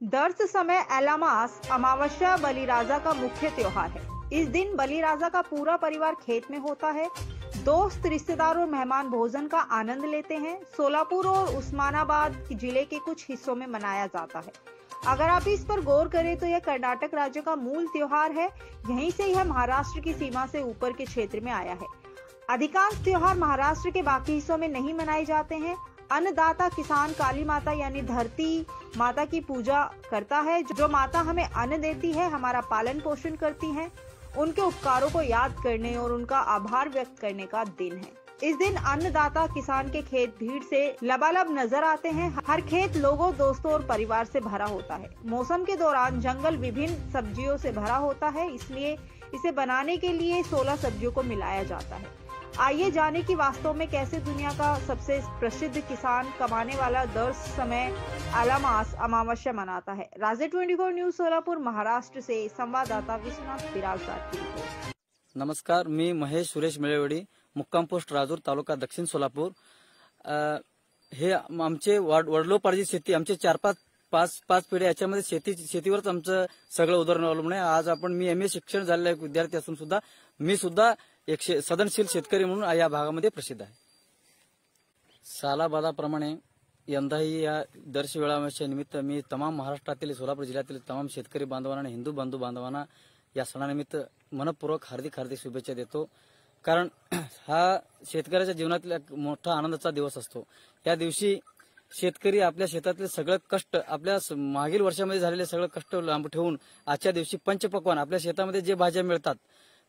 दर्श समय एलामास अमावस्या बलिराजा का मुख्य त्योहार है। इस दिन बलिराजा का पूरा परिवार खेत में होता है। दोस्त, रिश्तेदार और मेहमान भोजन का आनंद लेते हैं। सोलापुर और उस्मानाबाद जिले के कुछ हिस्सों में मनाया जाता है। अगर आप इस पर गौर करें तो यह कर्नाटक राज्य का मूल त्योहार है। यहीं से यह महाराष्ट्र की सीमा से ऊपर के क्षेत्र में आया है। अधिकांश त्योहार महाराष्ट्र के बाकी हिस्सों में नहीं मनाए जाते हैं। अन्नदाता किसान काली माता यानी धरती माता की पूजा करता है, जो माता हमें अन्न देती है, हमारा पालन पोषण करती है। उनके उपकारों को याद करने और उनका आभार व्यक्त करने का दिन है। इस दिन अन्नदाता किसान के खेत भीड़ से लबालब नजर आते हैं। हर खेत लोगों, दोस्तों और परिवार से भरा होता है। मौसम के दौरान जंगल विभिन्न सब्जियों से भरा होता है, इसलिए इसे बनाने के लिए 16 सब्जियों को मिलाया जाता है। आइए जाने कि वास्तव में कैसे दुनिया का सबसे प्रसिद्ध किसान कमाने वाला दर्श समय एलामास अमावस्या मनाता है। राजे 24 न्यूज सोलापुर महाराष्ट्र से संवाददाता विश्वनाथ बिराजदार की रिपोर्ट। नमस्कार, मी महेश सुरेश मिळेवडी, मुक्काम पोस्ट राजूर, तालुका दक्षिण सोलापूर। हे आमचे वडिलोपार्जित शेती, आमचे 4-5 पिढ्या याच्यामध्ये शेतीवरच आमचं सगळं उदाहरण अवलंबून आहे। आज मी एमए शिक्षण झालेला एक विद्यार्थी असून सुद्धा मी सुद्धा एक सदनशील शेतकरी म्हणून या भागामध्ये प्रसिद्ध आहे। सालाबादाप्रमाणे यंदाही या दर्श वेळाच्या निमित्त मी तमाम महाराष्ट्रातील, सोलापूर जिल्ह्यातील तमाम शेतकरी बांधवांना आणि हिंदू बंधू बांधवांना या सणानिमित्त मनपूर्वक हार्दिक शुभेच्छा देतो। कारण हा शेतकऱ्याच्या जीवनातील एक मोठा आनंदाचा दिवस असतो। या दिवशी शेतकरी आपल्या शेतातले सगळं कष्ट, आपल्या मागील वर्षामध्ये झालेले सगळं कष्ट लांब ठेवून आजच्या दिवशी पंचपक्वान, आपल्या शेतामध्ये जे भाज्या मिळतात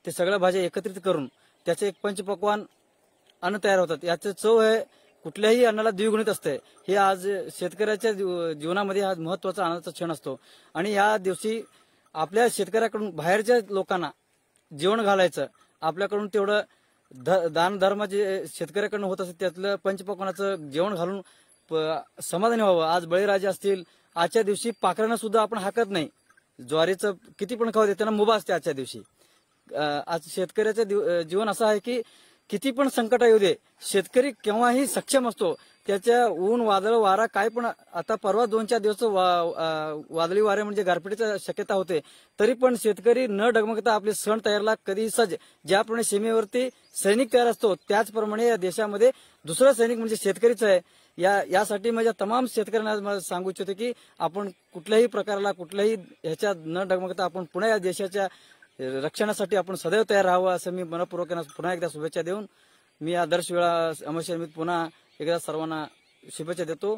ते सगळ्या भाज्या एकत्रित करून त्याचे एक पंचपक्वान अन्न तयार होतात। याचे चव आहे कुठल्याही अन्नाला द्विगुणित असते। हे आज शेतकऱ्याच्या जीवनामध्ये हा महत्त्वाचा आनंदाचा क्षण असतो। आणि या दिवशी आपल्या शेतकऱ्याकडून बाहेरच्या लोकांना जेवण घालायचं, आपल्याकडून तेवढं दान धर्म जे शेतकऱ्याकडून होत असते त्यातलं पंचपक्वानाचं जेवण घालून समाधानी व्हावं। आज बळीराजा असतील, आजच्या दिवशी पाखरांना सुद्धा आपण हाकत नाही। ज्वारीचं किती पण खाऊ दे, त्यांना मुभा असते आजच्या दिवशी। आज शेतकऱ्याचं जीवन असं आहे की किती पण संकट येऊ दे, शेतकरी केव्हाही सक्षम असतो। त्याच्या ऊन, वादळ, वारा काय पण, आता परवा 2-4 दिवस वादळी वारे म्हणजे गारपिटीची शक्यता होते, तरी पण शेतकरी न डगमगता आपले सण तयारला कधीही सज्ज। ज्याप्रमाणे सीमेवरती सैनिक तयार असतो, त्याचप्रमाणे या देशामध्ये दुसरा सैनिक म्हणजे शेतकरीच आहे। यासाठी माझ्या तमाम शेतकऱ्यांना सांगू इच्छितो की आपण कुठल्याही प्रकाराला, कुठल्याही ह्याच्या न डगमगता आपण पुन्हा या देशाच्या रक्षणासाठी आपण सदैव तयार राहावं, असं मी मनपूर्वक पुन्हा एकदा शुभेच्छा देऊन मी आदर्श वेळा अमावस्या निमित्त पुन्हा एकदा सर्वांना शुभेच्छा देतो।